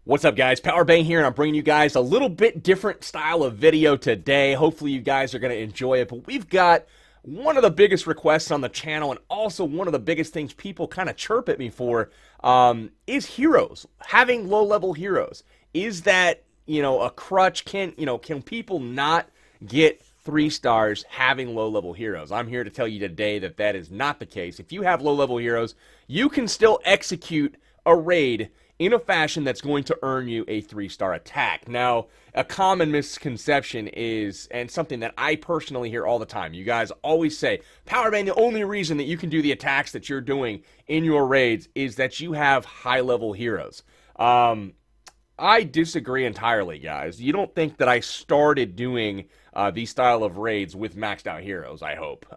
What's up, guys? Powerbang here, and I'm bringing you guys a little bit different style of video today. Hopefully you guys are going to enjoy it, but we've got one of the biggest requests on the channel, and also one of the biggest things people kind of chirp at me for, is heroes. Having low-level heroes. Is that, a crutch? Can people not get 3 stars having low-level heroes? I'm here to tell you today that that is not the case. If you have low-level heroes, you can still execute a raid in a fashion that's going to earn you a 3-star attack. Now, a common misconception is, and something that I personally hear all the time, you guys always say, Powerbang, the only reason that you can do the attacks that you're doing in your raids is that you have high-level heroes. I disagree entirely, guys. You don't think that I started doing these style of raids with maxed out heroes, I hope.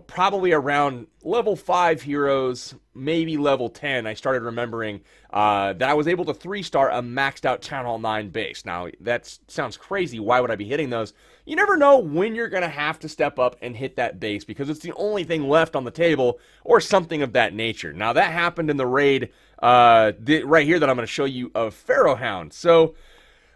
Probably around level 5 heroes, maybe level 10, I started remembering that I was able to 3-star a maxed out Town Hall 9 base. Now, that sounds crazy. Why would I be hitting those? You never know when you're going to have to step up and hit that base, because it's the only thing left on the table, or something of that nature. Now, that happened in the raid right here that I'm going to show you of Pharaoh Hound. So,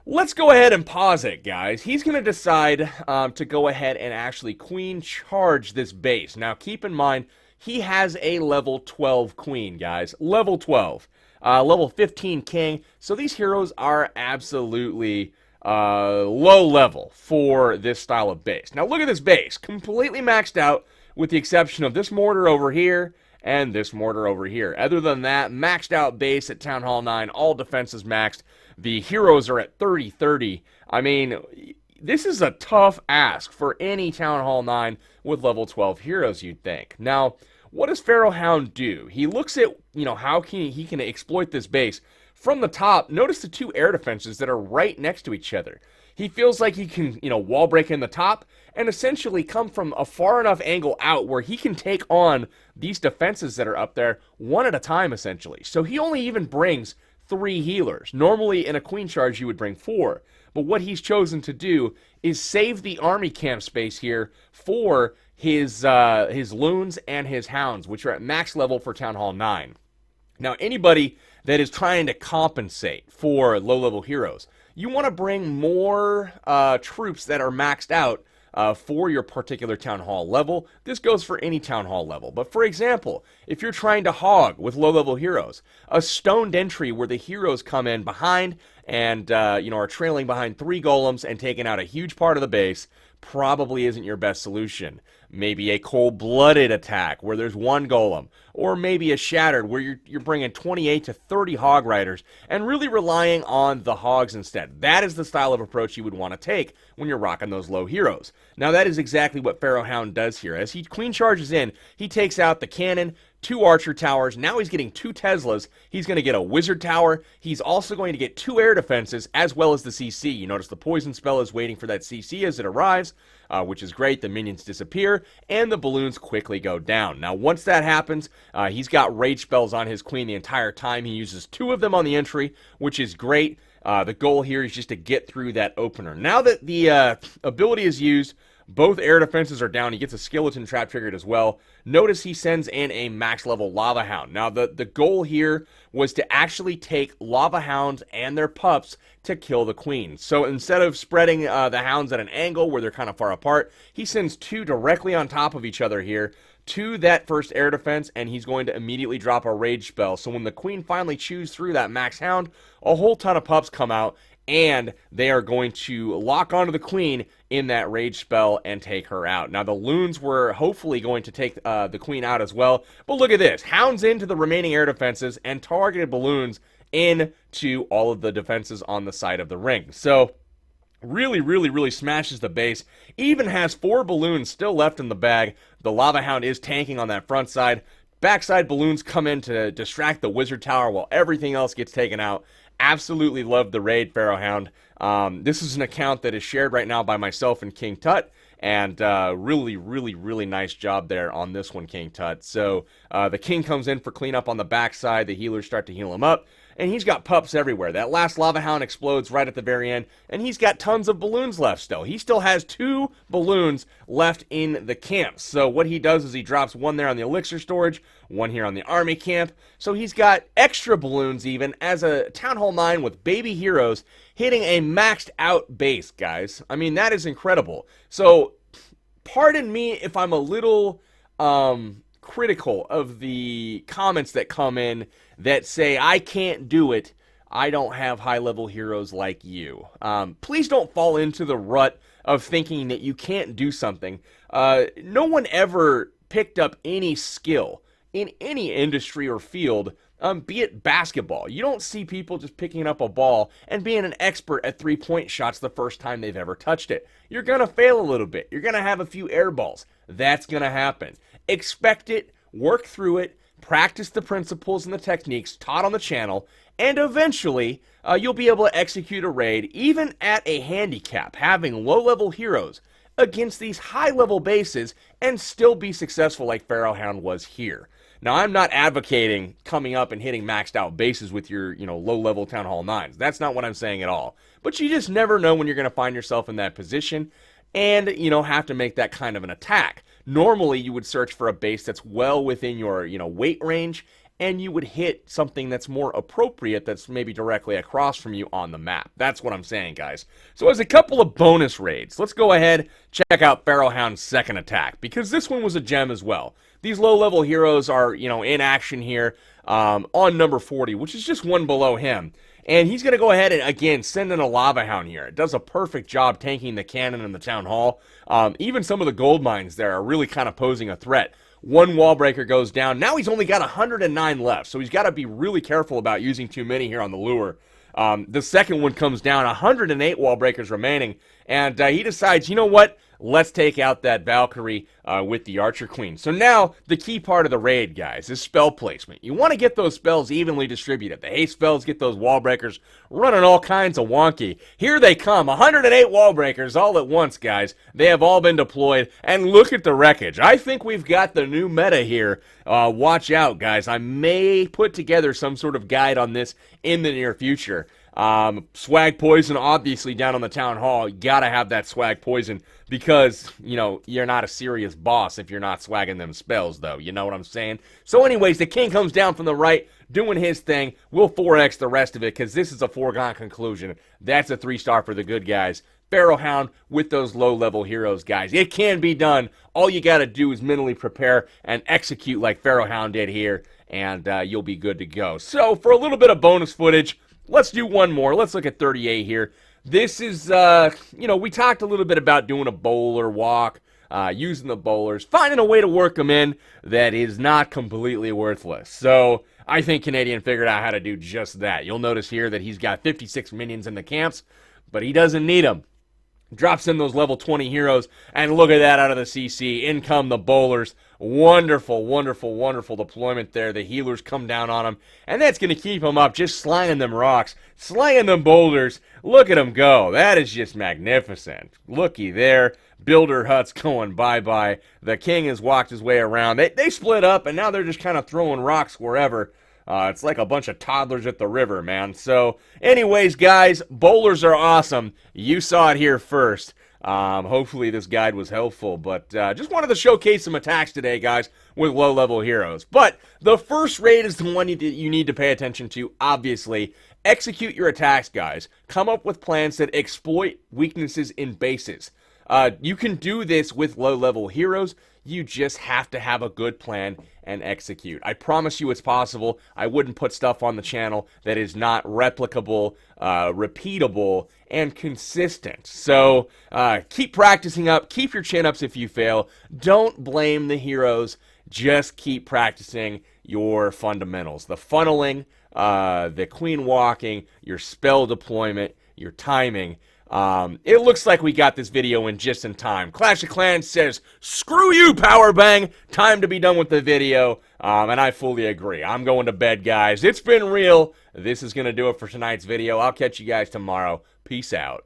let's go ahead and pause it, guys. He's going to decide to go ahead and actually queen charge this base. Now, keep in mind, he has a level 12 queen, guys. Level 12. Level 15 king. So these heroes are absolutely low level for this style of base. Now, look at this base. Completely maxed out, with the exception of this mortar over here and this mortar over here. Other than that, maxed out base at Town Hall 9. All defenses maxed. The heroes are at 30-30. I mean, this is a tough ask for any Town Hall 9 with level 12 heroes, you'd think. Now, what does Pharaoh Hound do? He looks at, how he can exploit this base. From the top, notice the 2 air defenses that are right next to each other. He feels like he can, wall break in the top and essentially come from a far enough angle out where he can take on these defenses that are up there one at a time, essentially. So he only even brings 3 healers. Normally, in a queen charge, you would bring 4. But what he's chosen to do is save the army camp space here for his loons and his hounds, which are at max level for Town Hall 9. Now, anybody that is trying to compensate for low-level heroes, you want to bring more troops that are maxed out for your particular Town Hall level. This goes for any Town Hall level. But for example, if you're trying to hog with low-level heroes, a stoned entry where the heroes come in behind and are trailing behind 3 golems and taking out a huge part of the base probably isn't your best solution. Maybe a cold-blooded attack where there's 1 golem, or maybe a shattered where you're bringing 28 to 30 hog riders and really relying on the hogs instead. That is the style of approach you would want to take when you're rocking those low heroes. Now, that is exactly what Pharaoh Hound does here. As he queen charges in, he takes out the cannon, 2 archer towers. Now he's getting 2 Teslas. He's going to get a wizard tower. He's also going to get 2 air defenses, as well as the CC. You notice the poison spell is waiting for that CC as it arrives, which is great. The minions disappear, and the balloons quickly go down. Now, once that happens, he's got rage spells on his queen the entire time. He uses 2 of them on the entry, which is great. The goal here is just to get through that opener. Now that the ability is used, both air defenses are down. He gets a skeleton trap triggered as well. Notice he sends in a max level Lava Hound. Now, the goal here was to actually take Lava Hounds and their pups to kill the queen. So instead of spreading the hounds at an angle where they're kind of far apart, he sends 2 directly on top of each other here to that first air defense, and he's going to immediately drop a rage spell. So when the queen finally chews through that max hound, a whole ton of pups come out, and they are going to lock onto the queen in that rage spell and take her out. Now, the loons were hopefully going to take the queen out as well. But look at this. Hounds into the remaining air defenses and targeted balloons into all of the defenses on the side of the ring. So, really smashes the base. Even has 4 balloons still left in the bag. The Lava Hound is tanking on that front side. Backside balloons come in to distract the wizard tower while everything else gets taken out. Absolutely loved the raid, Pharaoh Hound. This is an account that is shared right now by myself and King Tut, and really nice job there on this one, King Tut. So the king comes in for cleanup on the backside. The healers start to heal him up, and he's got pups everywhere. That last Lava Hound explodes right at the very end, and he's got tons of balloons left still. He still has 2 balloons left in the camp. So what he does is he drops 1 there on the elixir storage, one here on the army camp. So he's got extra balloons even as a Town Hall 9 with baby heroes hitting a maxed out base, guys. I mean, that is incredible. So pardon me if I'm a little critical of the comments that come in that say I can't do it. I don't have high-level heroes like you. Please don't fall into the rut of thinking that you can't do something. No one ever picked up any skill in any industry or field, be it basketball. You don't see people just picking up a ball and being an expert at three-point shots the first time they've ever touched it. You're going to fail a little bit. You're going to have a few air balls. That's going to happen. Expect it, work through it, practice the principles and the techniques taught on the channel, and eventually you'll be able to execute a raid even at a handicap, having low-level heroes against these high-level bases and still be successful like Pharaohhound was here. Now, I'm not advocating coming up and hitting maxed out bases with your, low-level Town Hall 9s. That's not what I'm saying at all. But you just never know when you're going to find yourself in that position and, have to make that kind of an attack. Normally, you would search for a base that's well within your, weight range, and you would hit something that's more appropriate that's maybe directly across from you on the map. That's what I'm saying, guys. So as a couple of bonus raids, let's go ahead, check out Pharaohhound's second attack, because this one was a gem as well. These low-level heroes are, in action here on number 40, which is just one below him. And he's going to go ahead and, again, send in a Lava Hound here. It does a perfect job tanking the cannon in the Town Hall. Even some of the gold mines there are really kind of posing a threat. One wall breaker goes down. Now he's only got 109 left, so he's got to be really careful about using too many here on the lure. The second one comes down, 108 wall breakers remaining, and he decides, you know what? Let's take out that Valkyrie with the Archer Queen. So now, the key part of the raid, guys, is spell placement. You want to get those spells evenly distributed. The haste spells get those wall breakers running all kinds of wonky. Here they come, 108 wall breakers all at once, guys. They have all been deployed, and look at the wreckage. I think we've got the new meta here. Watch out, guys. I may put together some sort of guide on this in the near future. Swag poison, obviously, down on the Town Hall. You gotta have that swag poison because, you're not a serious boss if you're not swagging them spells, though. You know what I'm saying? So anyways, the king comes down from the right, doing his thing. We'll 4x the rest of it because this is a foregone conclusion. That's a 3-star for the good guys. Pharaohhound with those low-level heroes, guys. It can be done. All you gotta do is mentally prepare and execute like Pharaohhound did here, and you'll be good to go. So, for a little bit of bonus footage, let's do one more. Let's look at 38 here. This is, we talked a little bit about doing a bowler walk, using the bowlers, finding a way to work them in that is not completely worthless. So I think Canadian figured out how to do just that. You'll notice here that he's got 56 minions in the camps, but he doesn't need them. Drops in those level 20 heroes, and look at that out of the CC. In come the bowlers. Wonderful, wonderful, wonderful deployment there. The healers come down on him, and that's going to keep him up, just slanging them rocks, slanging them boulders. Look at him go. That is just magnificent. Looky there. Builder huts going bye-bye. The king has walked his way around. They split up, and now they're just kind of throwing rocks wherever. It's like a bunch of toddlers at the river, man. So, anyways, guys, bowlers are awesome. You saw it here first. Hopefully this guide was helpful, but just wanted to showcase some attacks today, guys, with low-level heroes. But the first raid is the one you need to pay attention to, obviously. Execute your attacks, guys. Come up with plans that exploit weaknesses in bases. You can do this with low-level heroes. You just have to have a good plan and execute. I promise you it's possible. I wouldn't put stuff on the channel that is not replicable, repeatable, and consistent. So keep practicing up. Keep your chin ups if you fail. Don't blame the heroes. Just keep practicing your fundamentals. The funneling, the queen walking, your spell deployment, your timing. It looks like we got this video in just in time. Clash of Clans says, screw you, Powerbang! Time to be done with the video. And I fully agree. I'm going to bed, guys. It's been real. This is going to do it for tonight's video. I'll catch you guys tomorrow. Peace out.